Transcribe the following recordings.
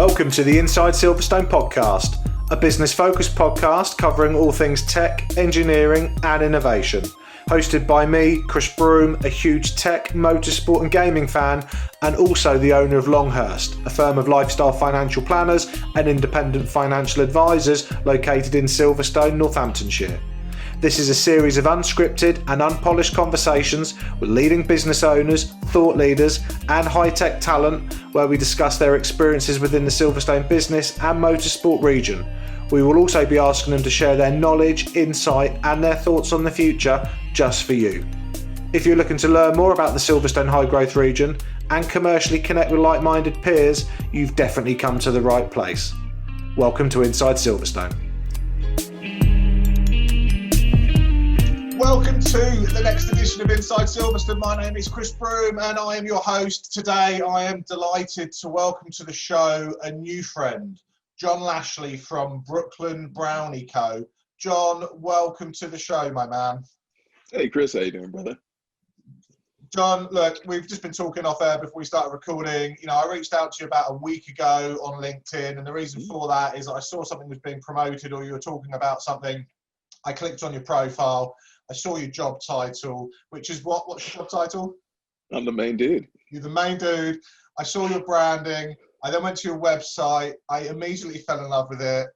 Welcome to the Inside Silverstone podcast, a business-focused podcast covering all things tech, engineering and innovation. Hosted by me, Chris Broome, a huge tech, motorsport and gaming fan, and also the owner of Longhurst, a firm of lifestyle financial planners and independent financial advisors located in Silverstone, Northamptonshire. This is a series of unscripted and unpolished conversations with leading business owners, thought leaders and high-tech talent where we discuss their experiences within the Silverstone business and motorsport region. We will also be asking them to share their knowledge, insight and their thoughts on the future just for you. If you're looking to learn more about the Silverstone high growth region and commercially connect with like-minded peers, you've definitely come to the right place. Welcome to Inside Silverstone. Welcome to the next edition of Inside Silverstone. My name is Chris Broome and I am your host. Today I am delighted to welcome to the show a new friend, John Lashley from Brooklyn Brownie Co. John, welcome to the show, my man. Hey Chris, how you doing, brother? John, look, we've just been talking off air before we started recording. You know, I reached out to you about a week ago on LinkedIn, and the reason for that is I saw something was being promoted or you were talking about something. I clicked on your profile. I saw your job title, which is what? What's your job title? I'm the main dude. You're the main dude. I saw your branding. I then went to your website. I immediately fell in love with it.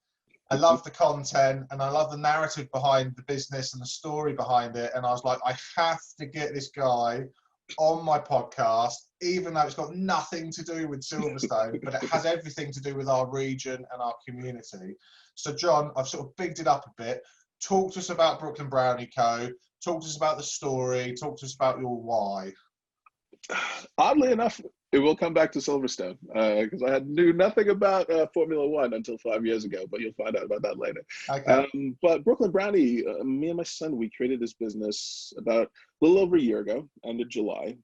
I love the content and I love the narrative behind the business and the story behind it. And I was like, I have to get this guy on my podcast, even though it's got nothing to do with Silverstone, but it has everything to do with our region and our community. So John, I've sort of bigged it up a bit. Talk to us about Brooklyn Brownie Co. Talk to us about the story. Talk to us about your why. Oddly enough, it will come back to Silverstone because I knew nothing about Formula One until 5 years ago, but you'll find out about that later. Okay. But Brooklyn Brownie, me and my son, we created this business about a little over a year ago, end of July.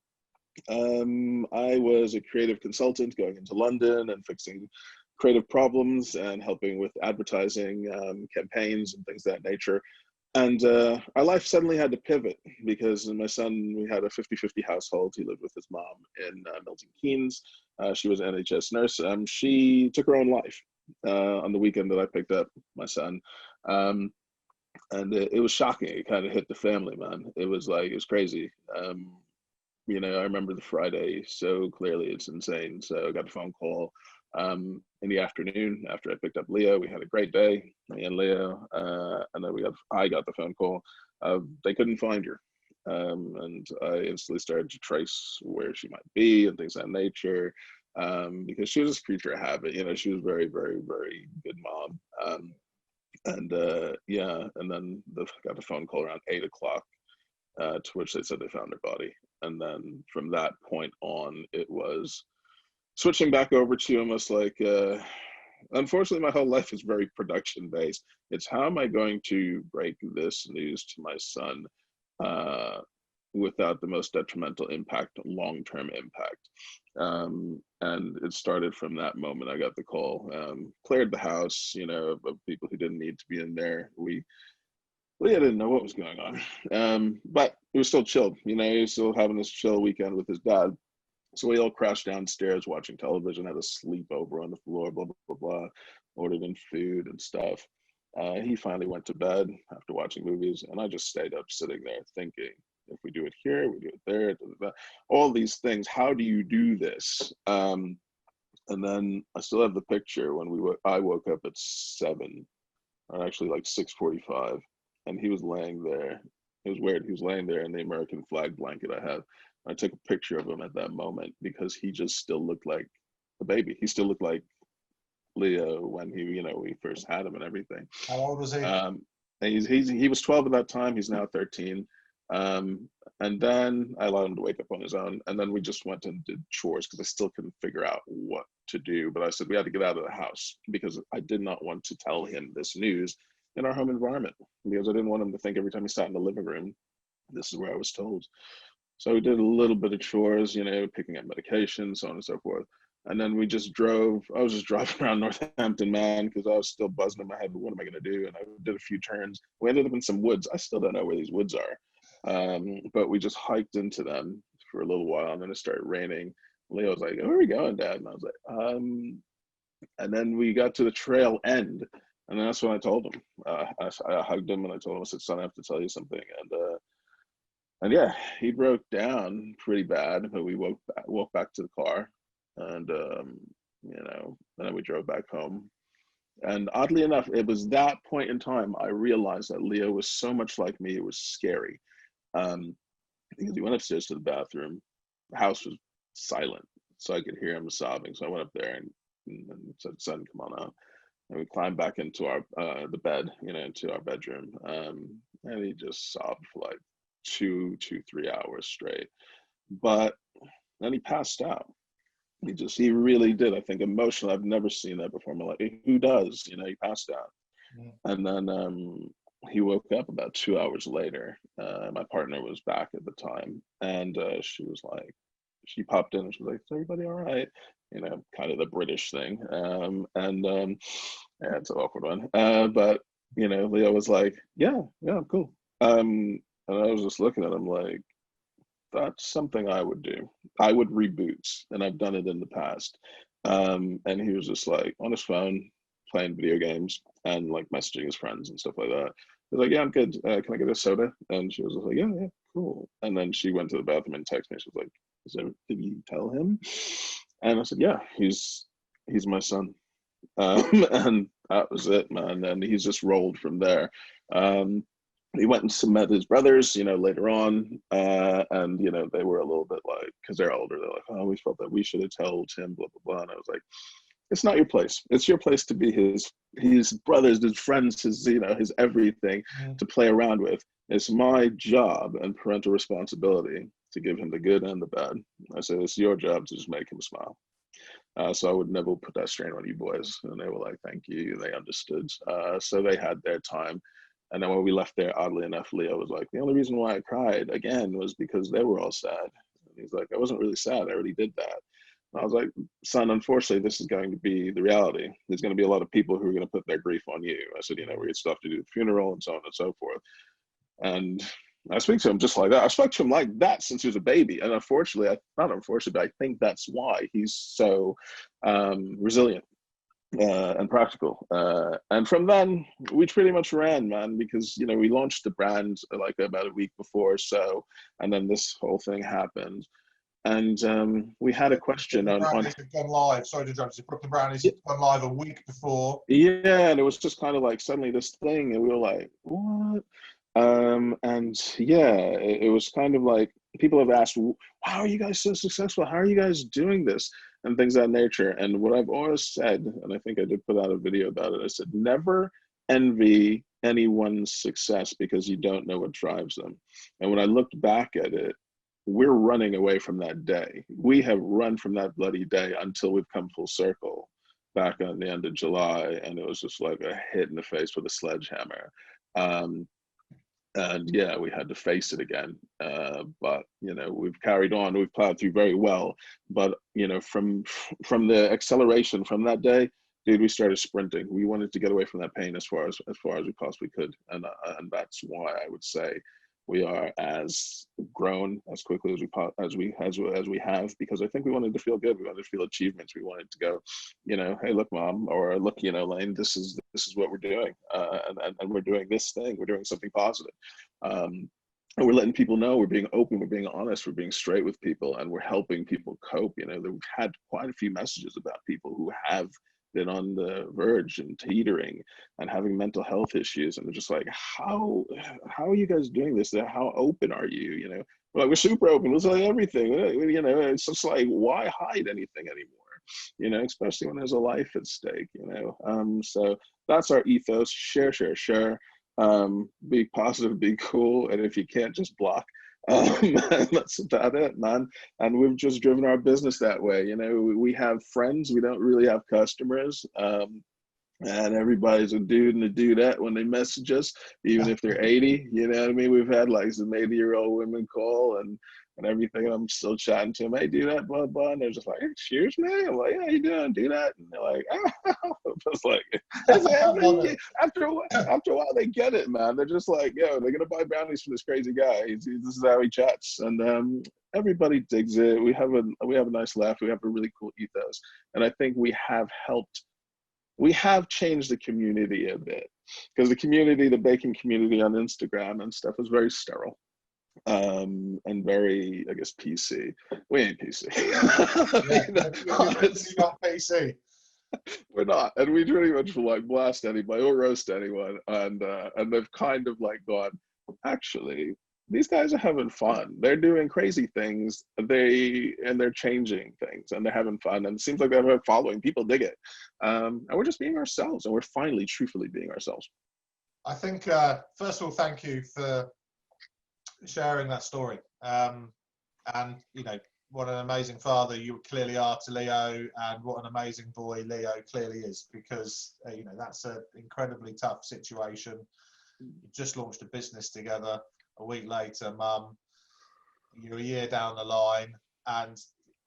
I was a creative consultant going into London and fixing creative problems and helping with advertising campaigns and things of that nature. And our life suddenly had to pivot because my son, we had a 50-50 household. He lived with his mom in Milton Keynes. She was an NHS nurse. She took her own life on the weekend that I picked up my son. And it was shocking. It kind of hit the family, man. It was crazy. You know, I remember the Friday so clearly, it's insane. So I got a phone call in the afternoon after I picked up Leo. We had a great day, me and Leo, and then I got the phone call. They couldn't find her, and I instantly started to trace where she might be and things of that nature, because she was a creature of habit. You know, she was very, very, very good mom, and then got a phone call around 8 o'clock, to which they said they found her body, and then from that point on, it was switching back over to almost like, unfortunately, my whole life is very production based. It's how am I going to break this news to my son without the most detrimental impact, long-term impact. And it started from that moment. I got the call, cleared the house, you know, of people who didn't need to be in there. Leah didn't know what was going on, but it was still chilled. You know, he was still having this chill weekend with his dad. So we all crashed downstairs watching television, had a sleepover on the floor, blah, blah, blah, blah, ordered in food and stuff. He finally went to bed after watching movies, and I just stayed up sitting there thinking, if we do it here, we do it there, blah, blah, blah. All these things, how do you do this? And then I still have the picture when I woke up at 7, or actually like 6:45, and he was laying there. It was weird. He was laying there in the American flag blanket I have. I took a picture of him at that moment because he just still looked like a baby. He still looked like Leo when we first had him and everything. How old was he? And he was 12 at that time. He's now 13. And then I allowed him to wake up on his own. And then we just went and did chores because I still couldn't figure out what to do. But I said we had to get out of the house because I did not want to tell him this news in our home environment because I didn't want him to think every time he sat in the living room, this is where I was told. So we did a little bit of chores, you know, picking up medication, so on and so forth. And then we just drove. I was just driving around Northampton, man, because I was still buzzing in my head. What am I going to do? And I did a few turns. We ended up in some woods. I still don't know where these woods are. But we just hiked into them for a little while, and then it started raining. Leo was like, "Where are we going, Dad?" And I was like, And then we got to the trail end, and that's when I told him. I hugged him and I told him, I said, "Son, I have to tell you something." And yeah, he broke down pretty bad, but we walked back to the car, and and then we drove back home. And oddly enough, it was that point in time I realized that Leo was so much like me, it was scary. Um, because he went upstairs to the bathroom. The house was silent, so I could hear him sobbing. So I went up there and said, "Son, come on out." And we climbed back into our the bed, into our bedroom. And he just sobbed for like 3 hours straight. But then he passed out. He really did. I think emotionally, I've never seen that before in my life. Who does? He passed out. Yeah. And then he woke up about 2 hours later. My partner was back at the time, and she popped in and she was like, "Is everybody all right?" Kind of the British thing. Yeah, it's an awkward one. But Leo was like, "Yeah, I'm cool." And I was just looking at him like, that's something I would do. I would reboot, and I've done it in the past. And he was just like on his phone, playing video games and like messaging his friends and stuff like that. He was like, "Yeah, I'm good. Can I get a soda?" And she was like, "Yeah, cool." And then she went to the bathroom and texted me. She was like, "Did you tell him?" And I said, "Yeah, he's my son." And that was it, man. And he's just rolled from there. He went and met his brothers, later on, and they were a little bit like, because they're older, they're like, "Oh, we felt that we should have told him, blah blah blah." And I was like, "It's not your place. It's your place to be his brothers, his friends, his everything to play around with. It's my job and parental responsibility to give him the good and the bad." I said, "It's your job to just make him smile." So I would never put that strain on you boys. And they were like, "Thank you." They understood. So they had their time. And then when we left there, oddly enough, Leo was like, "The only reason why I cried again was because they were all sad." And he's like, "I wasn't really sad. I already did that." And I was like, "Son, unfortunately, this is going to be the reality. There's going to be a lot of people who are going to put their grief on you." I said, "We had stuff to do with the funeral and so on and so forth." And I speak to him just like that. I spoke to him like that since he was a baby. And unfortunately, not unfortunately, but I think that's why he's so resilient and practical. And from then, we pretty much ran, man, because, we launched the brand like about a week before or so. And then this whole thing happened. And we had a question on Brownies had gone live. Sorry to interrupt you. Brooklyn Brownies had gone live a week before. Yeah, and it was just kind of like suddenly this thing, and we were like, "What?" And yeah, it was kind of like people have asked, "How are you guys so successful? How are you guys doing this?" And things of that nature. And what I've always said, and I think I did put out a video about it, I said, never envy anyone's success because you don't know what drives them. And when I looked back at it, we're running away from that day. We have run from that bloody day until we've come full circle back on the end of July. And it was just like a hit in the face with a sledgehammer. And yeah, we had to face it again. But we've carried on. We've plowed through very well. But from the acceleration from that day, dude, we started sprinting. We wanted to get away from that pain as far as we possibly could, and that's why I would say we are as grown as quickly as we have, because I think we wanted to feel good. We wanted to feel achievements. We wanted to go, "Hey, look, Mom," or "Look, Lane, this is what we're doing, and we're doing this thing. We're doing something positive." And we're letting people know we're being open, we're being honest, we're being straight with people, and we're helping people cope. We've had quite a few messages about people who have been on the verge and teetering and having mental health issues, and they're just like, how are you guys doing this? How open are you? We're like, "We're super open. We'll tell you everything." It's just like, why hide anything anymore? Especially when there's a life at stake. So that's our ethos. Share. Be positive, be cool, and if you can't, just block. That's about it, man. And we've just driven our business that way. We have friends, we don't really have customers. And everybody's a dude and a dudette when they message us, even if they're 80. You know what I mean? We've had like some 80-year-old women call and everything. And I'm still chatting to them. "Hey, do that, blah, blah." And they're just like, "Hey, cheers, man." I'm like, "Yeah, how you doing? Do that." And they're like, "Oh." It's like, after a while, they get it, man. They're just like, "Yo, they're going to buy brownies from this crazy guy. This is how he chats." And everybody digs it. We have a nice laugh. We have a really cool ethos. And I think we have helped we have changed the community a bit, because the baking community on Instagram and stuff is very sterile, and very, I guess, PC. We ain't PC. Yeah, it's not PC. We're not, and we pretty much will like blast anybody or roast anyone, and they've kind of like gone, actually, these guys are having fun. They're doing crazy things. They're changing things, and they're having fun. And it seems like they're a following. People dig it, and we're just being ourselves, and we're finally, truthfully being ourselves. I think first of all, thank you for sharing that story. And you know, what an amazing father you clearly are to Leo, and what an amazing boy Leo clearly is, because you know, that's an incredibly tough situation. You just launched a business together. A week later, mum, you're a year down the line, and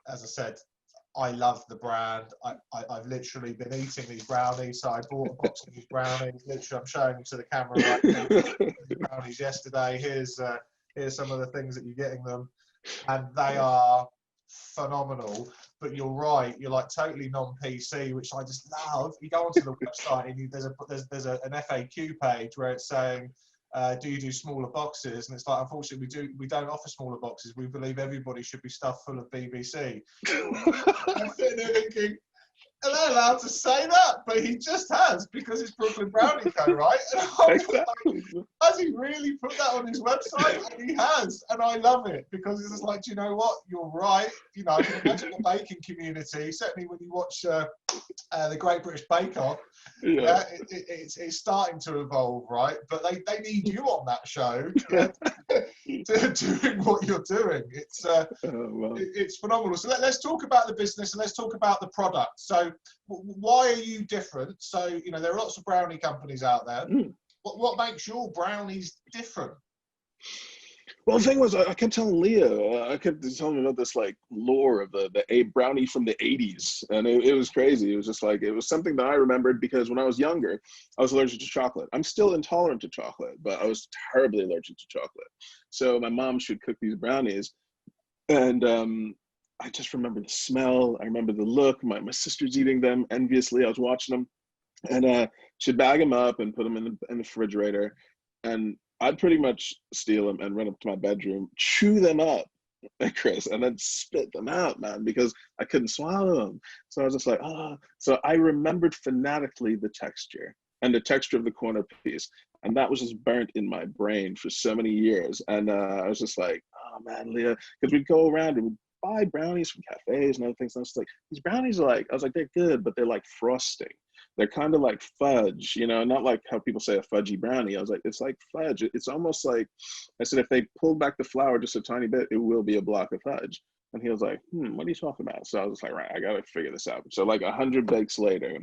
as I said, I love the brand. I've literally been eating these brownies, so I bought a box of these brownies. Literally, I'm showing them to the camera right now. Brownies yesterday. Here's some of the things that you're getting them, and they are phenomenal. But you're right, you're like totally non-PC, which I just love. You go onto the website and there's an FAQ page where it's saying, do you do smaller boxes? And it's like, unfortunately, we don't offer smaller boxes. We believe everybody should be stuffed full of BBC. I'm sitting there thinking, are they allowed to say that? But he just has, because it's Brooklyn Brownie Co, right? And Exactly. like, has he really put that on his website? And he has, and I love it, because it's just like, do you know what? You're right. You know, I can imagine the baking community, certainly when you watch the Great British Bake Off, Yeah. it's starting to evolve, right? But they need you on that show, doing what you're doing. It's phenomenal. So let's talk about the business, and let's talk about the product. So why are you different? So, you know, there are lots of brownie companies out there. What makes your brownies different? Well, the thing was, I kept telling Leo, I kept telling him about this like lore of the brownie from the 80s. And it was crazy. It was just like, it was something that I remembered, because when I was younger, I was allergic to chocolate. I'm still intolerant to chocolate, but I was terribly allergic to chocolate. So my mom should cook these brownies, and I just remember the smell. I remember the look. My sister's eating them enviously. I was watching them, and she'd bag them up and put them in the refrigerator. And I'd pretty much steal them and run up to my bedroom, chew them up, Chris, and then spit them out, man, because I couldn't swallow them. So I was just like, oh. So I remembered fanatically the texture and the texture of the corner piece. And that was just burnt in my brain for so many years. And I was just like, oh, man, Leah, because we'd go around and we'd buy brownies from cafes and other things. And I was like, these brownies are like, I was like, they're good, but they're like frosting. They're kind of like fudge, you know, not like how people say a fudgy brownie. I was like, it's like fudge. It's almost like, I said, if they pulled back the flour just a tiny bit, it will be a block of fudge. And he was like, what are you talking about? So I was like, right, I got to figure this out. So like 100 bakes later,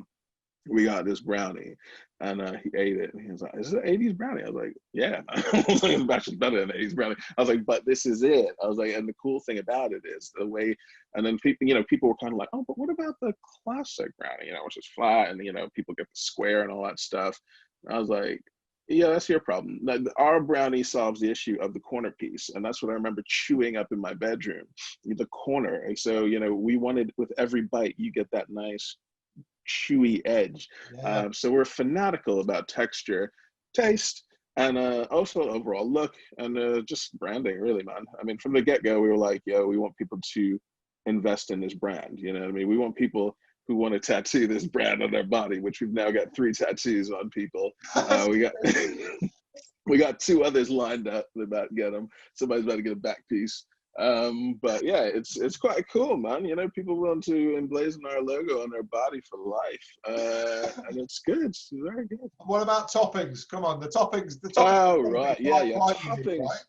we got this brownie, and he ate it, and he was like, is it an 80s brownie? I was like, yeah. I was like, it's actually better than an 80s brownie. I was like, but this is it. I was like, and the cool thing about it is the way, and then people, you know, people were kind of like, oh, but what about the classic brownie, you know, which is flat, and, you know, people get the square and all that stuff. And I was like, yeah, that's your problem. Our brownie solves the issue of the corner piece, and that's what I remember chewing up in my bedroom, the corner. And so, you know, we wanted, with every bite, you get that nice chewy edge. Yeah. So we're fanatical about texture, taste, and also overall look, and just branding, really, man. I mean, from the get-go, we were like, yo, we want people to invest in this brand. You know what I mean? We want people who want to tattoo this brand on their body, which we've now got 3 tattoos on people. We got 2 others lined up. They're about to get them. Somebody's about to get a back piece. But yeah, it's quite cool, man. You know, people want to emblazon our logo on their body for life, and it's good. It's very good. What about toppings? Come on, the toppings. Oh, right, yeah. Toppings. Unique, right?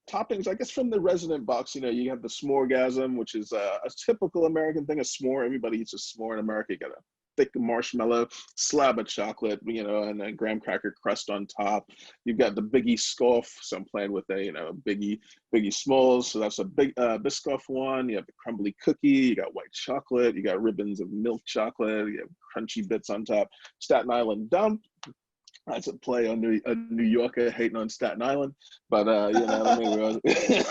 Toppings, I guess, from the resident box, you know, you have the s'moregasm, which is a typical American thing. A s'more, everybody eats a s'more in America. You got a thick marshmallow, slab of chocolate, you know, and a graham cracker crust on top. You've got the Biggie Scoff, so I'm playing with a, you know, Biggie Smalls, so that's a big Biscoff one. You have the crumbly cookie, you got white chocolate, you got ribbons of milk chocolate, you have crunchy bits on top. Staten Island Dump, That's a play on a New Yorker hating on Staten Island, but you know what I mean. We always,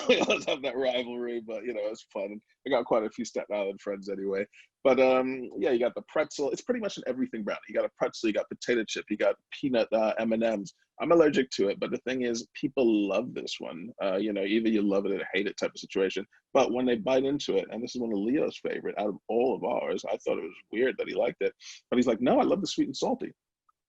we always have that rivalry, but you know it's fun. I got quite a few Staten Island friends anyway. But yeah, you got the pretzel. It's pretty much an everything brownie. You got a pretzel, you got potato chip, you got peanut M&Ms. I'm allergic to it, but the thing is, people love this one. You know, either you love it or hate it type of situation. But when they bite into it, and this is one of Leo's favorite out of all of ours, I thought it was weird that he liked it, but he's like, no, I love the sweet and salty.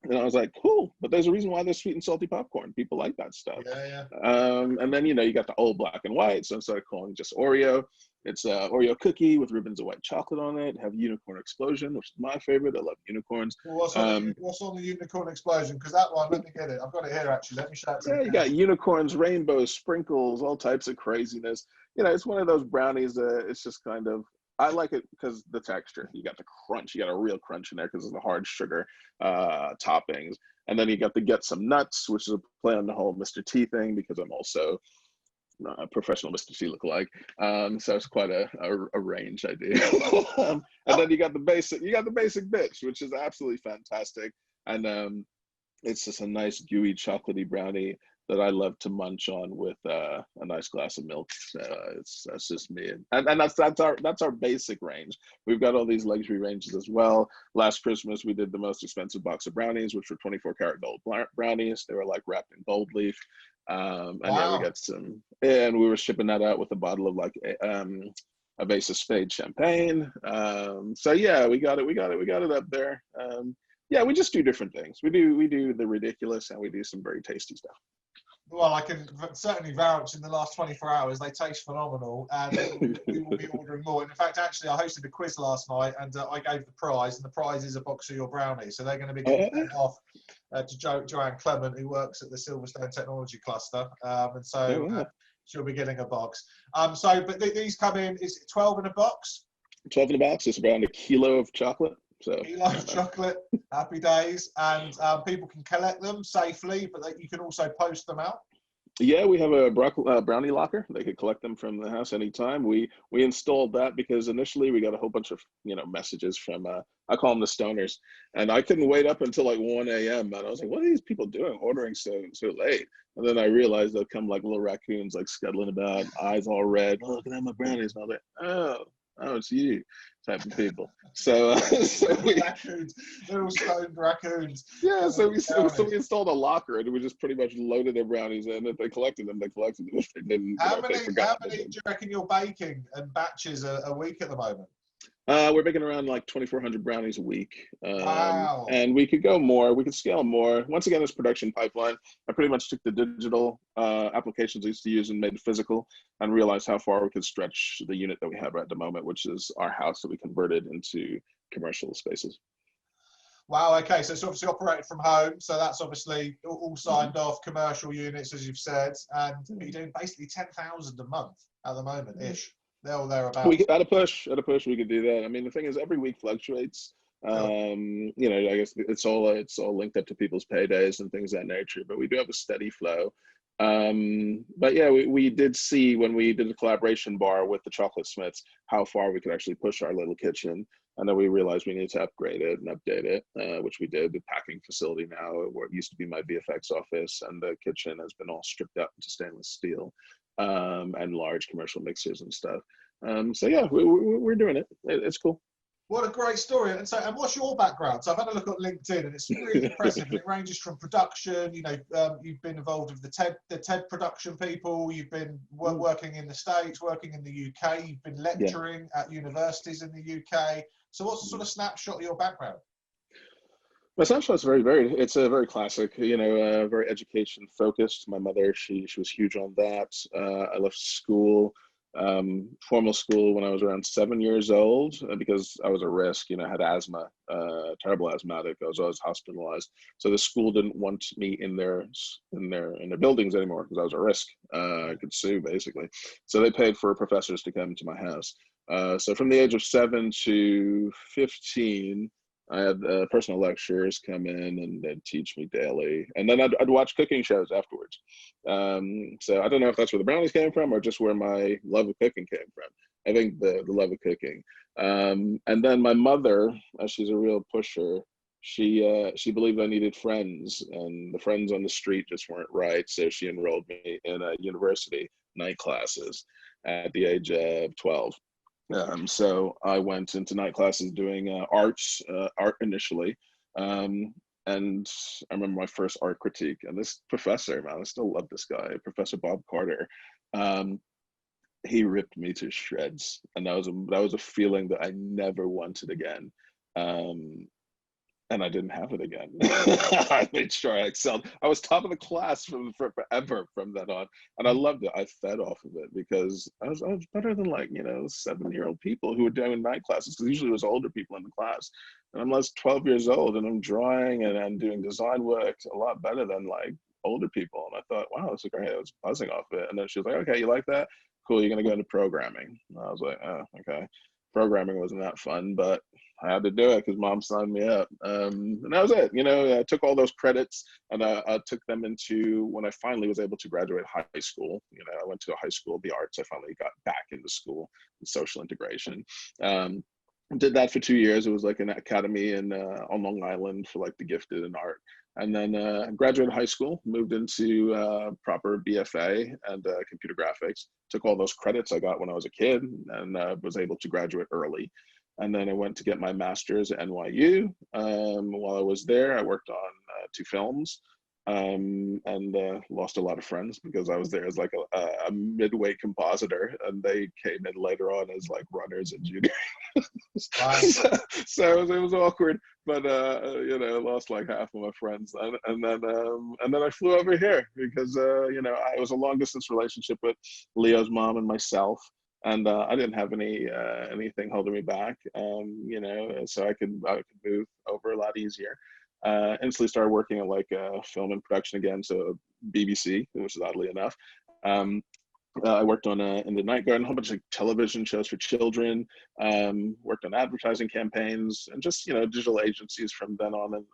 And I was like, cool, but there's a reason why there's sweet and salty popcorn. People like that stuff. Yeah, And then, you know, you got the old black and white. So instead of calling it just Oreo, it's a Oreo cookie with ribbons of white chocolate on it. Have unicorn explosion, which is my favorite. I love unicorns. What's on the unicorn explosion? Because that one, let me get it. I've got it here actually. Let me show it to Yeah, you got unicorns, rainbows, sprinkles, all types of craziness. You know, it's one of those brownies that it's just kind of, I like it because the texture. You got the crunch. You got a real crunch in there because of the hard sugar toppings. And then you got the get some nuts, which is a play on the whole Mr. T thing because I'm also a professional Mr. T lookalike. So it's quite a range I do. And then you got the basic bitch, which is absolutely fantastic. And it's just a nice gooey chocolatey brownie that I love to munch on with a nice glass of milk. That's just me, and that's our basic range. We've got all these luxury ranges as well. Last Christmas we did the most expensive box of brownies, which were 24 karat gold brownies. They were like wrapped in gold leaf, and yeah, we got some, and we were shipping that out with a bottle of like a vase of Spade champagne. So yeah, we got it up there. Yeah, we just do different things. We do the ridiculous, and we do some very tasty stuff. Well, I can certainly vouch in the last 24 hours, they taste phenomenal, and we will be ordering more. And in fact, actually, I hosted a quiz last night, and I gave the prize, and the prize is a box of your brownies. So they're going to be getting sent off to Joanne Clement, who works at the Silverstone Technology Cluster. And so she'll be getting a box. But these come in, is it 12 in a box? 12 in a box. It's around a kilo of chocolate. So kilo of chocolate, happy days, and people can collect them safely, but you can also post them out. Yeah, we have a Brownie Locker. They could collect them from the house anytime. We installed that because initially we got a whole bunch of messages from I call them the stoners, and I couldn't wait up until like 1 a.m. and I was like, what are these people doing ordering so late? And then I realized they'll come like little raccoons like scuttling about, eyes all red. Oh, look at my brownies, and I was like, oh, it's you type of people. So, raccoons, little stoned raccoons. Yeah, so we installed a locker, and we just pretty much loaded their brownies in. If they collected them, they collected them. If they didn't, how many do you reckon you're baking and batches a week at the moment? We're making around like 2,400 brownies a week. Wow. And we could go more. We could scale more. Once again, this production pipeline, I pretty much took the digital applications I used to use and made it physical and realized how far we could stretch the unit that we have at the moment, which is our house that we converted into commercial spaces. Wow, okay, so it's obviously operated from home, so that's obviously all signed off, commercial units, as you've said, and you're doing basically 10,000 a month at the moment-ish. They're all thereabouts. At a push, we could do that. I mean, the thing is, every week fluctuates. I guess it's all linked up to people's paydays and things of that nature. But we do have a steady flow. But yeah, we did see when we did the collaboration bar with the Chocolate Smiths how far we could actually push our little kitchen, and then we realized we needed to upgrade it and update it, which we did. The packing facility now, where it used to be my VFX office, and the kitchen has been all stripped out into stainless steel. And large commercial mixers and stuff. So yeah, we're doing it. It's cool. What a great story. And what's your background? So I've had a look at LinkedIn, and it's really impressive. And it ranges from production. You've been involved with the TED production people. You've been working in the States, working in the UK. You've been lecturing at universities in the UK. So what's the sort of snapshot of your background? My Snapshot's very varied. It's a very classic, very education focused. My mother, she was huge on that. I left school, formal school, when I was around 7 years old because I was at risk. I had asthma, terrible asthmatic. I was always hospitalized. So the school didn't want me in their buildings anymore because I was at risk. I could sue basically. So they paid for professors to come to my house. So from the age of 7 to 15. I had personal lecturers come in and they'd teach me daily. And then I'd watch cooking shows afterwards. So I don't know if that's where the brownies came from or just where my love of cooking came from. I think the love of cooking. And then my mother, she's a real pusher. she believed I needed friends, and the friends on the street just weren't right. So she enrolled me in university night classes at the age of 12. So I went into night classes doing art initially. And I remember my first art critique, and this professor, man, I still love this guy, Professor Bob Carter. He ripped me to shreds, and that was a feeling that I never wanted again. And I didn't have it again. I made sure I excelled. I was top of the class for forever from then on, and I loved it. I fed off of it because I was better than, like, 7-year-old people who were doing night classes, because usually it was older people in the class. And I'm 12 years old, and I'm drawing and I'm doing design work a lot better than, like, older people. And I thought, wow, this is great. I was buzzing off of it. And then she was like, okay, you like that? Cool, you're gonna go into programming. And I was like, oh, okay. Programming wasn't that fun, but I had to do it because mom signed me up. And that was it. I took all those credits, and I took them into, when I finally was able to graduate high school. I went to a high school of the arts. I finally got back into school in social integration. Did that for 2 years. It was like an academy on Long Island for, like, the gifted in art. And then graduated high school, moved into proper BFA and computer graphics. Took all those credits I got when I was a kid, and was able to graduate early. And then I went to get my master's at NYU. While I was there, I worked on 2 films, and lost a lot of friends because I was there as, like, a midway compositor, and they came in later on as, like, runners and juniors. So it was awkward, but I lost, like, half of my friends, and then I flew over here because I was a long distance relationship with Leo's mom and myself. And I didn't have anything holding me back, so I could move over a lot easier. Instantly started working at, like, film and production again, so BBC, which is oddly enough. I worked on in the Night Garden, a whole bunch of television shows for children. Worked on advertising campaigns and just digital agencies from then on and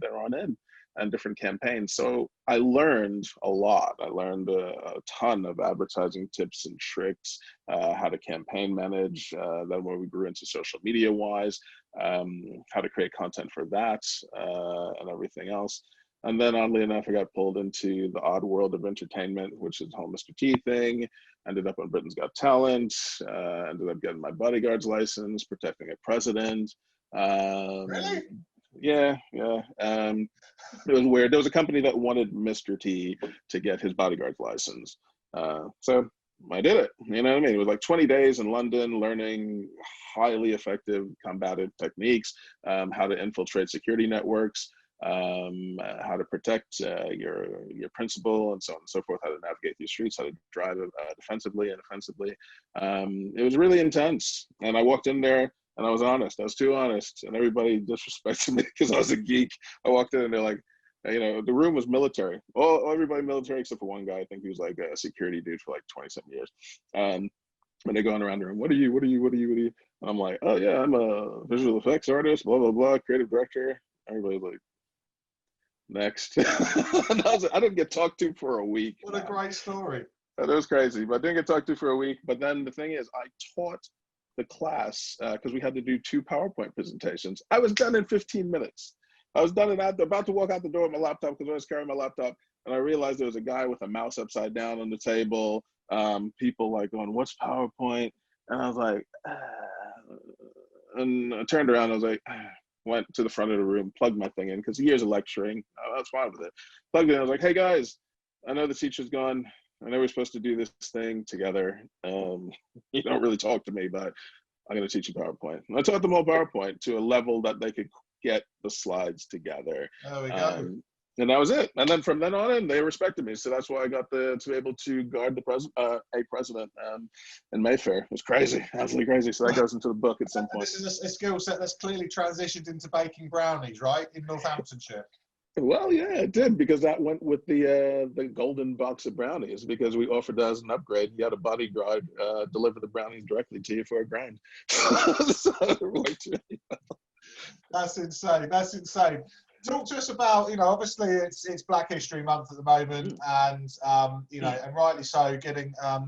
there on in, and different campaigns. So I learned a lot. I learned a ton of advertising tips and tricks, how to campaign manage. Then when we grew into social media wise, how to create content for that, and everything else. And then oddly enough, I got pulled into the odd world of entertainment, which is the whole Mr. T thing. Ended up on Britain's Got Talent. Ended up getting my bodyguard's license, protecting a president. Really? Yeah. It was weird. There was a company that wanted Mr. T to get his bodyguard's license. So I did it. You know what I mean? It was like 20 days in London, learning highly effective combative techniques, how to infiltrate security networks, how to protect your principal, and so on and so forth, how to navigate these streets, how to drive defensively and offensively. It was really intense. And I walked in there and I was honest. I was too honest. And everybody disrespected me because I was a geek. I walked in and they're like, the room was military. Everybody military except for one guy. I think he was like a security dude for like 20-something years. And they're going around the room, what are you? And I'm like, oh yeah, I'm a visual effects artist, blah, blah, blah, creative director. Everybody's like, next. And I didn't get talked to for a week. What a great story. That was crazy, but I didn't get talked to for a week. But then the thing is, I taught the class because we had to do 2 PowerPoint presentations. I was done in 15 minutes. I was done about to walk out the door with my laptop because I was carrying my laptop, and I realized there was a guy with a mouse upside down on the table. People like going, "What's PowerPoint?" And I was like, and I turned around. I was like, went to the front of the room, plugged my thing in because years of lecturing, I was fine with it. Plugged it in. I was like, "Hey guys, I know the teacher's gone. I know we're supposed to do this thing together. You don't really talk to me, but I'm going to teach you PowerPoint." And I taught them all PowerPoint to a level that they could get the slides together. There we go. And that was it. And then from then on in, they respected me. So that's why I got to be able to guard the president in Mayfair. It was crazy, absolutely crazy. So that goes into the book at some point. This is a skill set that's clearly transitioned into baking brownies, right, in Northamptonshire. Well, yeah, it did, because that went with the golden box of brownies, because we offered that as an upgrade. You had a bodyguard deliver the brownies directly to you for $1,000. So it worked really well. That's insane. That's insane. Talk to us about, obviously it's Black History Month at the moment, and and rightly so, getting a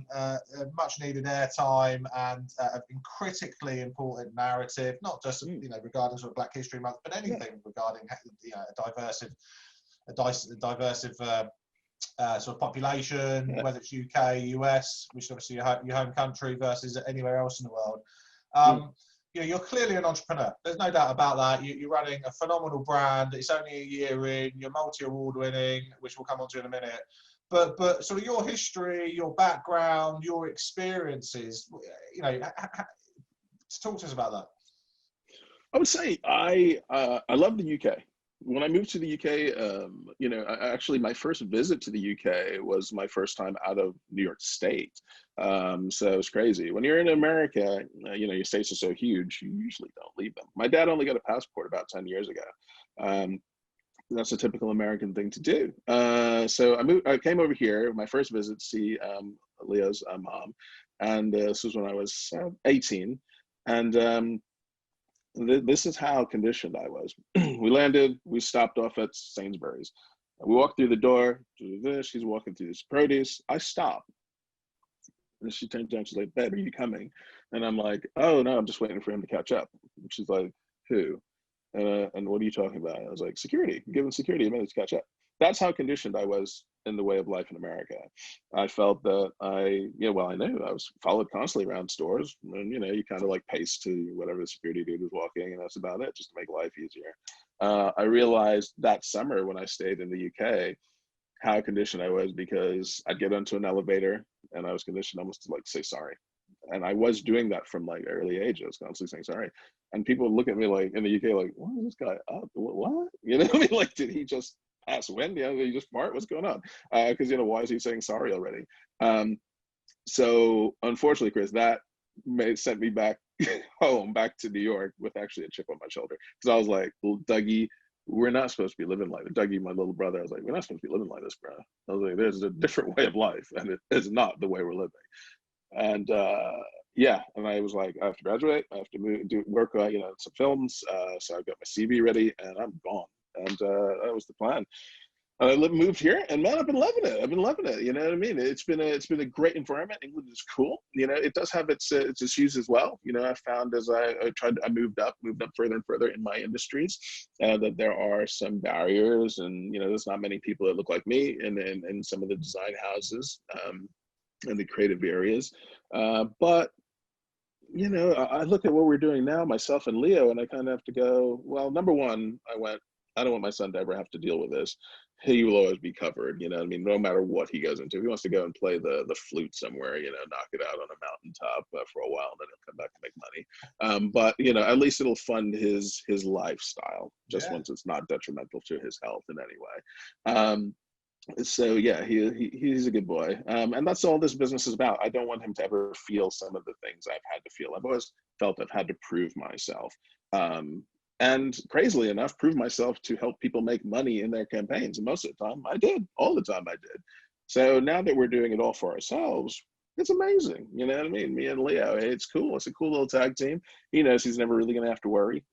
much needed airtime and a critically important narrative, not just regarding sort of Black History Month, but anything regarding a diversive sort of population, whether it's UK, US, which is obviously your home country, versus anywhere else in the world. You're clearly an entrepreneur. There's no doubt about that. You're running a phenomenal brand. It's only a year in. You're multi-award winning, which we'll come on to in a minute. But sort of your history, your background, your experiences, talk to us about that. I would say I love the UK. When I moved to the UK, actually my first visit to the UK was my first time out of New York State. So it was crazy. When you're in America, your states are so huge, you usually don't leave them. My dad only got a passport about 10 years ago. That's a typical American thing to do. So I came over here, my first visit to see Leo's mom. And this was when I was 18. And this is how conditioned I was. We landed, we stopped off at Sainsbury's. We walked through the door, she's walking through this produce. I stop. And she turns down, she's like, "Babe, are you coming?" And I'm like, "Oh, no, I'm just waiting for him to catch up." And she's like, "Who?" And what are you talking about? I was like, "Security, I'm giving security a minute to catch up." That's how conditioned I was in the way of life in America. I felt that I knew I was followed constantly around stores, and you kind of like pace to whatever the security dude was walking, and that's about it, just to make life easier. I realized that summer when I stayed in the UK how conditioned I was, because I'd get onto an elevator and I was conditioned almost to like say sorry. And I was doing that from like early age. I was constantly saying sorry. And people would look at me like in the UK, like, "What is this guy up? What?" What I mean? Like, did he just pass wind? Did he just fart? What's going on? Because, why is he saying sorry already? So unfortunately, Chris, that sent me back home, back to New York with actually a chip on my shoulder. Because I was like, "Well, Dougie, we're not supposed to be living like this." Dougie, my little brother, I was like, "We're not supposed to be living like this, bro." I was like, "There's a different way of life, and it is not the way we're living." And and I was like, I have to graduate, I have to do work on some films. So I got my CV ready, and I'm gone. And that was the plan. I moved here, and man, I've been loving it. I've been loving it. You know what I mean? It's been a great environment. England is cool. It does have its issues as well. I found as I moved up further and further in my industries, that there are some barriers, and there's not many people that look like me in some of the design houses, in the creative areas. But I look at what we're doing now, myself and Leo, and I kind of have to go, well, number one, I don't want my son to ever have to deal with this. He will always be covered, what I mean? No matter what he goes into. If he wants to go and play the flute somewhere, knock it out on a mountaintop for a while, and then he'll come back to make money. But, at least it'll fund his lifestyle, just once it's not detrimental to his health in any way. So yeah, he's a good boy, and that's all this business is about. I don't want him to ever feel some of the things I've had to feel. I've always felt I've had to prove myself, and crazily enough, prove myself to help people make money in their campaigns. And most of the time, I did. All the time, I did. So now that we're doing it all for ourselves, it's amazing. You know what I mean? Me and Leo, it's cool. It's a cool little tag team. He knows he's never really going to have to worry.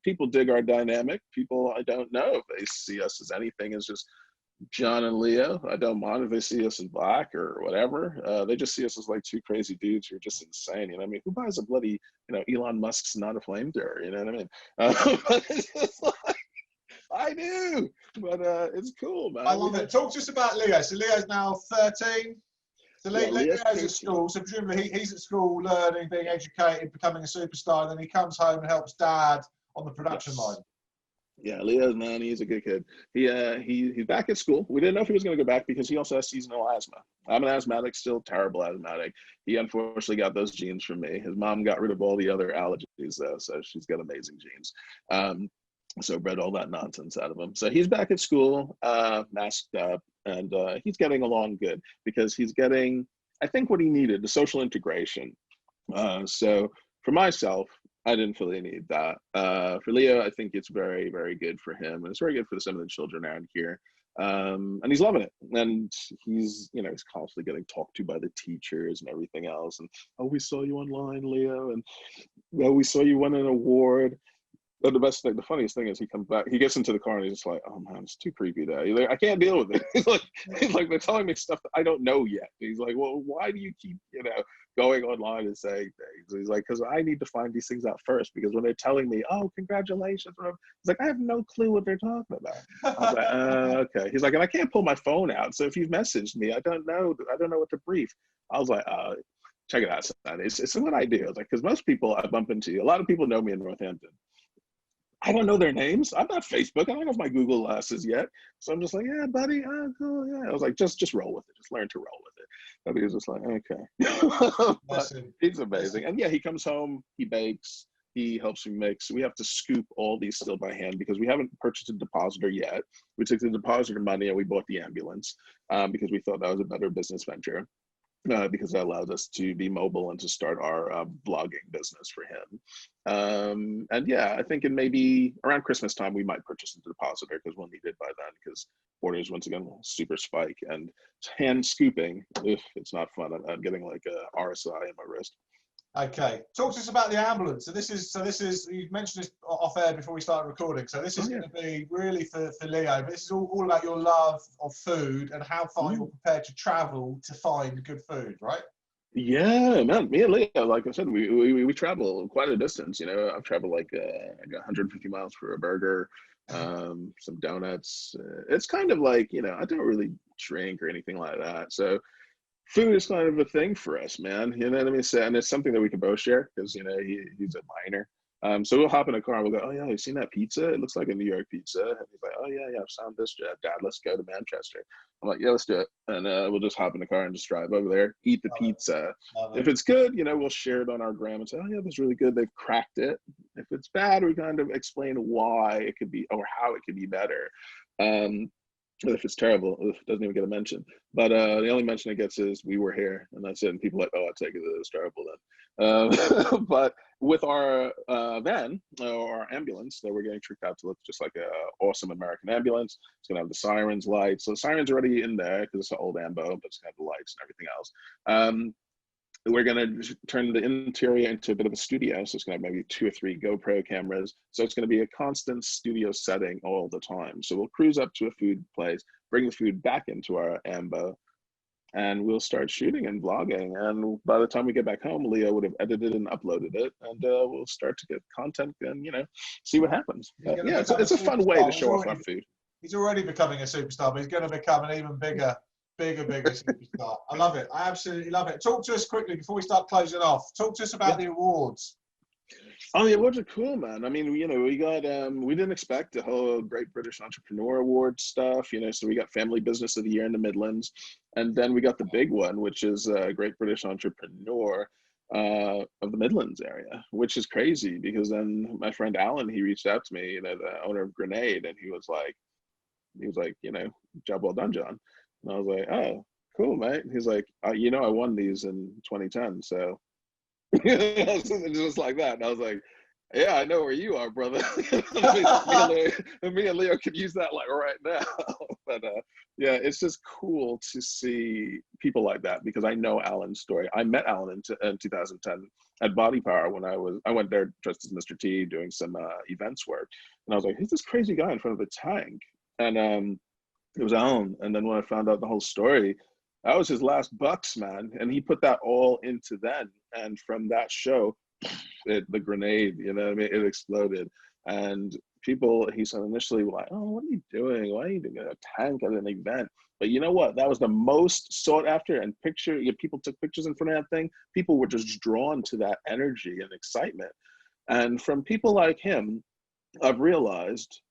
People dig our dynamic. People, I don't know if they see us as anything as just John and Leo. I don't mind if they see us in black or whatever. They just see us as like two crazy dudes who are just insane. I mean, who buys a bloody, Elon Musk's not a flamethrower? You know what I mean? But it's just like, I do, but it's cool, man. I love it. Talk to us about Leo. So Leo's now 13. So Leo's at school. So presumably he's at school learning, being educated, becoming a superstar. And then he comes home and helps dad on the production line. Yeah, Leo's, man, he's a good kid. He's back at school. We didn't know if he was going to go back because he also has seasonal asthma. I'm an asthmatic, still terrible asthmatic. He unfortunately got those genes from me. His mom got rid of all the other allergies though, so she's got amazing genes. So bred all that nonsense out of him. So he's back at school, masked up, and he's getting along good because he's getting, I think, what he needed, the social integration. So for myself, I didn't feel the need that. For Leo, I think it's very, very good for him. And it's very good for some of the children around here. And he's loving it. And he's constantly getting talked to by the teachers and everything else. And, "Oh, we saw you online, Leo." And, "Oh, we saw you won an award." But the funniest thing is he comes back, he gets into the car and he's just like, oh man, it's too creepy there. He's like, I can't deal with it. He's like, they're telling me stuff that I don't know yet. He's like, well, why do you keep, going online and saying things? He's like, because I need to find these things out first, because when they're telling me, oh, congratulations, he's like, I have no clue what they're talking about. I was like, okay. He's like, and I can't pull my phone out. So if you've messaged me, I don't know what to brief. I was like, check it out, son. It's what I do. I was like, because most people I bump into, a lot of people know me in Northampton. I don't know their names. I'm not Facebook. I don't have my Google glasses yet. So I'm just like, yeah, buddy, cool, yeah. I was like, just roll with it. Just learn to roll with it. And he was just like, okay. But he's amazing. And yeah, he comes home, he bakes, he helps me mix. We have to scoop all these still by hand because we haven't purchased a depositor yet. We took the depositor money and we bought the ambulance because we thought that was a better business venture. Because that allowed us to be mobile and to start our vlogging business for him. And yeah, I think in maybe around Christmas time, we might purchase a depositor because we'll need it by then, because orders, once again, will super spike. And hand scooping, it's not fun. I'm getting like a RSI in my wrist. Okay, talk to us about the ambulance. So this is you mentioned this off air before we started recording. So this is going to be really for Leo. But this is all about your love of food and how far you're prepared to travel to find good food, right? Yeah, man. Me and Leo, like I said, we travel quite a distance. I've traveled like 150 miles for a burger, some donuts. It's kind of like, I don't really drink or anything like that, so food is kind of a thing for us, man. You know what I mean? So, and it's something that we can both share because, he's a minor. So we'll hop in a car and we'll go, oh yeah, you seen that pizza? It looks like a New York pizza. And he's like, oh yeah, I've found this, Dad, let's go to Manchester. I'm like, yeah, let's do it. And we'll just hop in the car and just drive over there, eat the pizza. If it's good, we'll share it on our gram and say, oh yeah, that's really good. They've cracked it. If it's bad, we kind of explain why it could be or how it could be better. If it's terrible, it doesn't even get a mention. But the only mention it gets is we were here, and that's it. And people are like, oh, I take it that it's terrible then. But with our van or our ambulance that we're getting tricked out to look just like an awesome American ambulance, it's gonna have the sirens, lights. So the sirens are already in there because it's an old ambo, but it's gonna have the lights and everything else. We're going to turn the interior into a bit of a studio. So it's going to have maybe 2 or 3 GoPro cameras. So it's going to be a constant studio setting all the time. So we'll cruise up to a food place, bring the food back into our ambo, and we'll start shooting and vlogging. And by the time we get back home, Leo would have edited and uploaded it, and we'll start to get content and, see what happens. Yeah, it's a fun way to show off our food. He's already becoming a superstar, but he's going to become an even bigger superstar. I love it. I absolutely love it. Talk to us quickly before we start closing off. Talk to us about the awards. Oh, the awards are cool, man. I mean, we got, we didn't expect the whole Great British Entrepreneur Award stuff, so we got Family Business of the Year in the Midlands. And then we got the big one, which is Great British Entrepreneur of the Midlands area, which is crazy because then my friend Alan, he reached out to me, the owner of Grenade, and he was like, job well done, John. And I was like, oh, cool, mate. He's like, I won these in 2010, so just like that. And I was like, yeah, I know where you are, brother. me and Leo could use that like right now. But yeah, it's just cool to see people like that because I know Alan's story. I met Alan in 2010 at Body Power when I went there dressed as Mr. T doing some events work. And I was like, who's this crazy guy in front of the tank? And it was Alan. And then when I found out the whole story, that was his last bucks, man. And he put that all into then. And from that show, the grenade, it exploded. And people, he said initially, were like, oh, what are you doing? Why are you doing a tank at an event? But you know what? That was the most sought after. And people took pictures in front of that thing. People were just drawn to that energy and excitement. And from people like him, I've realized,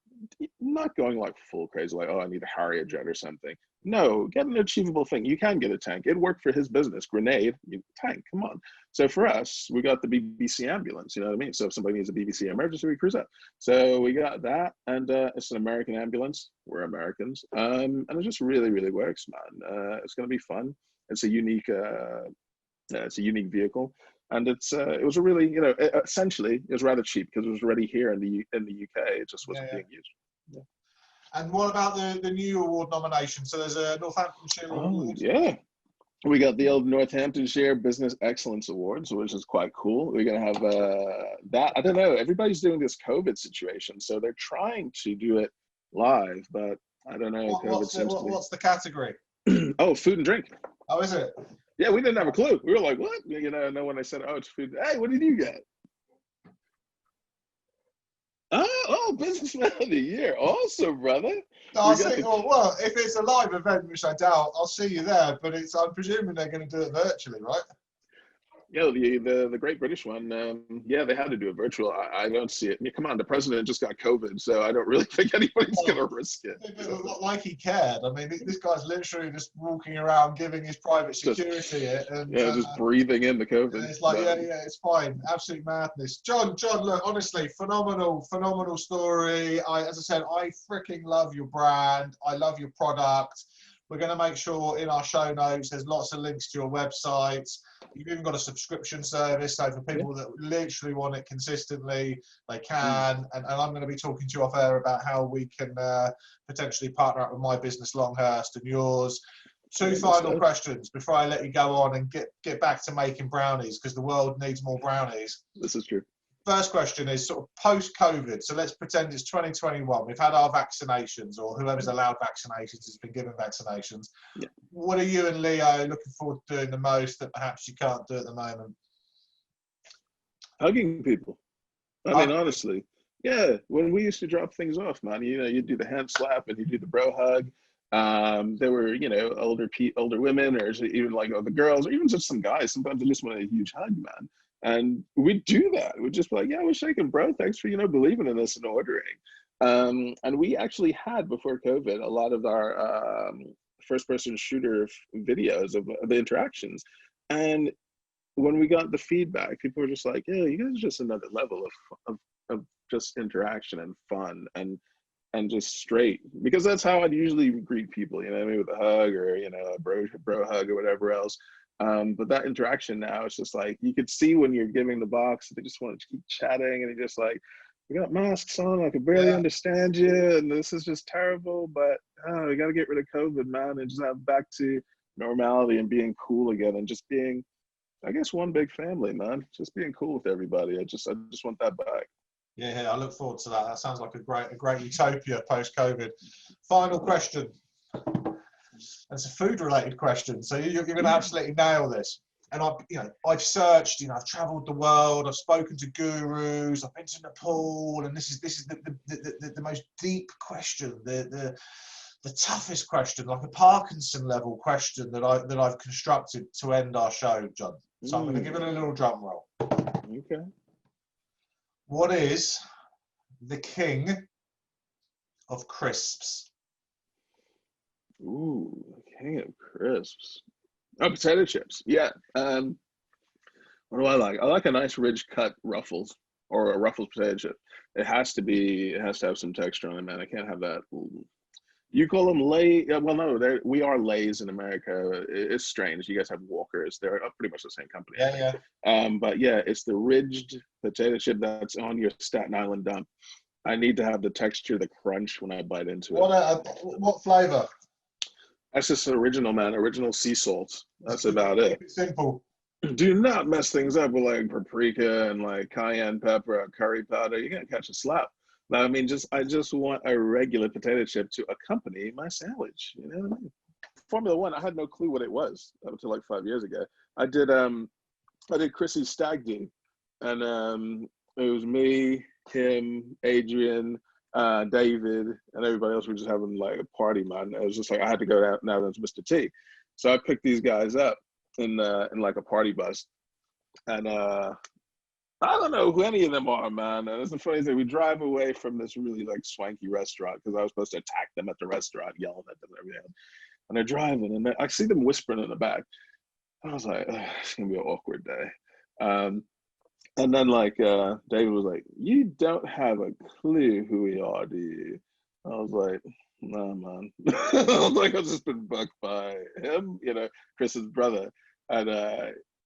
not going like full crazy, like, oh, I need a Harrier jet or something. No, get an achievable thing. You can get a tank. It worked for his business. Grenade, tank, come on. So for us, we got the BBC ambulance, you know what I mean? So if somebody needs a BBC emergency, we cruise up. So we got that, and it's an American ambulance. We're Americans. And it just really, really works, man. It's going to be fun. It's a unique vehicle. And it was a really, essentially, it was rather cheap because it was already here in the UK. It just wasn't being used. Yeah. And what about the new award nomination? So there's a Northamptonshire award. Yeah. We got the old Northamptonshire Business Excellence Awards, which is quite cool. We're gonna have that. I don't know. Everybody's doing this COVID situation, so they're trying to do it live, but I don't know. What's the category? Oh, food and drink. Oh, is it? Yeah, we didn't have a clue. We were like, what? You know, and then when I said, oh, it's food. Hey, what did you get? Oh, Businessman of the Year. Awesome, brother. I'll see. Well, if it's a live event, which I doubt, I'll see you there. But I'm presuming they're going to do it virtually, right? Yeah, the Great British one. Yeah, they had to do it virtual. I don't see it. Come on, the president just got COVID, so I don't really think anybody's going to risk it. Not like he cared. I mean, this guy's literally just walking around giving his private security it, and just breathing in the COVID. It's like, yeah, it's fine. Absolute madness. John, look, honestly, phenomenal story. As I said, I freaking love your brand. I love your product. We're going to make sure in our show notes there's lots of links to your website. You've even got a subscription service, so for people that literally want it consistently, they can. And I'm going to be talking to you off air about how we can potentially partner up with my business, Longhurst, and yours. Two final questions before I let you go on and get back to making brownies, because the world needs more brownies. This is true. First question is sort of post-COVID. So let's pretend it's 2021. We've had our vaccinations, or whoever's allowed vaccinations has been given vaccinations. Yeah. What are you and Leo looking forward to doing the most that perhaps you can't do at the moment? Hugging people. I mean, honestly. Yeah, when we used to drop things off, man, you know, you do the hand slap and you do the bro hug. There were, you know, older women, or even like other girls, or even just some guys. Sometimes they just want a huge hug, man. And we'd do that. We'd just be like, yeah, we're shaking, bro. Thanks for, you know, believing in us and ordering. And we actually had, before COVID, a lot of our first-person shooter videos of the interactions. And when we got the feedback, people were just like, yeah, you guys are just another level of just interaction and fun and just straight. Because that's how I'd usually greet people, you know what I mean, with a hug, or, you know, a bro hug or whatever else. But that interaction now, it's just like, you could see when you're giving the box, they just want to keep chatting, and you're just like, we got masks on, I can barely understand you, and this is just terrible, but we got to get rid of COVID, man, and just have back to normality and being cool again, and just being, I guess, one big family, man. Just being cool with everybody. I just want that back. Yeah, I look forward to that. That sounds like a great utopia post-COVID. Final question. It's a food-related question, so you're going to absolutely nail this. And I've searched. I've travelled the world. I've spoken to gurus. I've been to Nepal, and this is the most deep question, the toughest question, like a Parkinson level question that I've constructed to end our show, John. So I'm going to give it a little drum roll. Okay. What is the king of crisps? Ooh, king of crisps. Oh, potato chips. Yeah. What do I like? I like a nice ridge cut Ruffles, or a Ruffles potato chip. It has to have some texture on it, man. I can't have that. Ooh. You call them Lay? Well, no, we are Lays in America. It's strange. You guys have Walkers. They're pretty much the same company. Yeah. But yeah, it's the ridged potato chip that's on your Staten Island dump. I need to have the texture, the crunch when I bite into it. What flavor? That's just original, man. Original sea salt. That's about it. Simple. Do not mess things up with like paprika and like cayenne pepper or curry powder. You're gonna catch a slap. I mean, I just want a regular potato chip to accompany my sandwich. You know what I mean? Formula One, I had no clue what it was up until like 5 years ago. I did Chrissy's stag do, and it was me, him, Adrian, David, and everybody else were just having like a party, man. It was just like I had to go out now. That's Mr. T. So I picked these guys up in like a party bus, and I don't know who any of them are, man. And it's the funny thing. We drive away from this really like swanky restaurant, because I was supposed to attack them at the restaurant, yelling at them and everything. And they're driving, and I see them whispering in the back. I was like, it's gonna be an awkward day. And then like David was like, "You don't have a clue who we are, do you?" I was like, "No, man." I was like, "I've just been bucked by him, you know, Chris's brother." And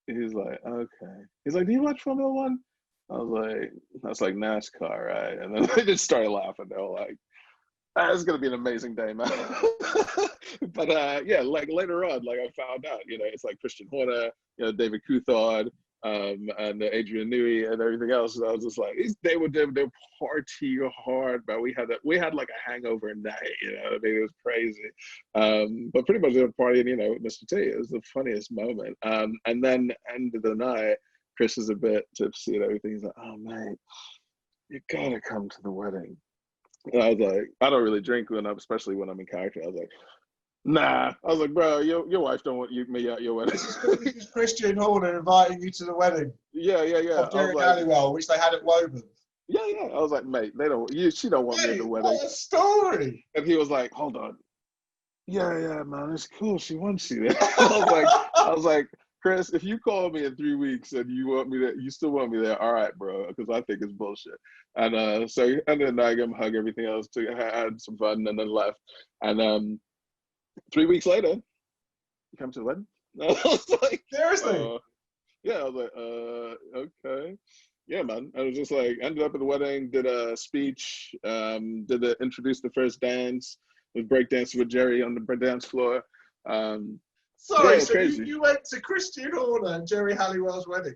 he's like, "Okay." He's like, "Do you watch Formula One?" I was like, "That's like NASCAR, right?" And then they just started laughing. They were like, It's gonna be an amazing day, man. But yeah, like later on, like I found out, it's like Christian Horner, David Coulthard, and Adrian Newey and everything else. And I was just like, they would party hard, but we had like a hangover night, I mean, it was crazy. But pretty much they were partying, with Mr. T. It was the funniest moment. And then end of the night, Chris is a bit tipsy and everything. He's like, oh mate, you gotta come to the wedding. And I was like, I don't really drink especially when I'm in character. I was like, nah. I was like, bro, your wife don't want me at your wedding. This is Christian Horner inviting you to the wedding. Yeah. Of Geri and Halliwell, which they had at Woburn. Yeah. I was like, mate, she don't want me at the wedding. What a story. And he was like, hold on. Yeah, man, it's cool. She wants you there. I was like, Chris, if you call me in 3 weeks and you still want me there, all right, bro, because I think it's bullshit. And so he ended the night, gave him a hug, everything else, had some fun, and then left. And 3 weeks later, you come to the wedding? I was like, seriously? Yeah, I was like, okay. Yeah, man. I was just like, ended up at the wedding, did a speech, introduced the first dance, was breakdancing with Geri on the dance floor. Sorry, so you went to Christian Horner and Geri Halliwell's wedding?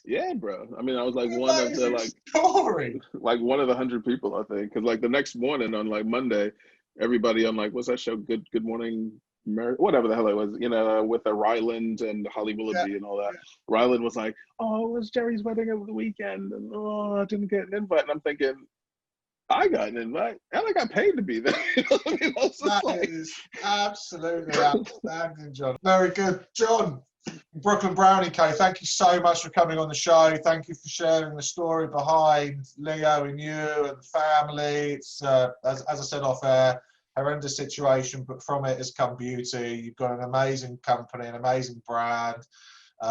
Yeah, bro. I mean, I was like one of the story. Like one of the 100 people, I think, because like the next morning on like Monday, everybody on like what's that show? Good Morning, whatever the hell it was, with Ryland and Holly Willoughby and all that. Yeah. Ryland was like, "Oh, it was Geri's wedding over the weekend, and I didn't get an invite." And I'm thinking, I got an invite, and I got paid to be there. I mean, that is absolutely outstanding, John. Very good, John. Brooklyn Brownie Co, thank you so much for coming on the show. Thank you for sharing the story behind Leo and you and the family. It's as I said off air, horrendous situation, but from it has come beauty. You've got an amazing company, an amazing brand.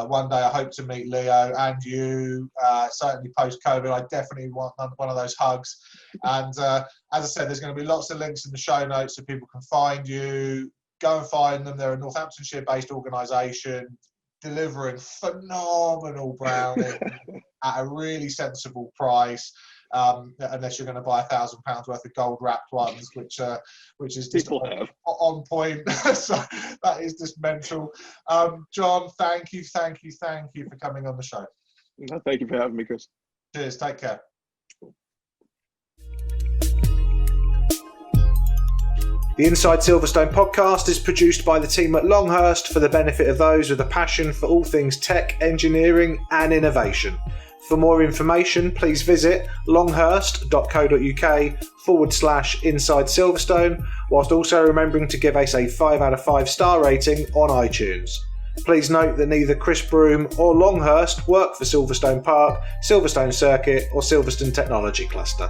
One day I hope to meet Leo and you, certainly post-COVID. I definitely want one of those hugs. And as I said, there's going to be lots of links in the show notes so people can find you. Go and find them. They're a Northamptonshire-based organisation delivering phenomenal brownies at a really sensible price. Unless you're going to buy £1,000 worth of gold-wrapped ones, which is just on point. So that is just mental. John, thank you for coming on the show. Thank you for having me, Chris. Cheers. Take care. The Inside Silverstone podcast is produced by the team at Longhurst for the benefit of those with a passion for all things tech, engineering and innovation. For more information, please visit longhurst.co.uk/Inside Silverstone, whilst also remembering to give us a 5 out of 5 star rating on iTunes. Please note that neither Chris Broome or Longhurst work for Silverstone Park, Silverstone Circuit or Silverstone Technology Cluster.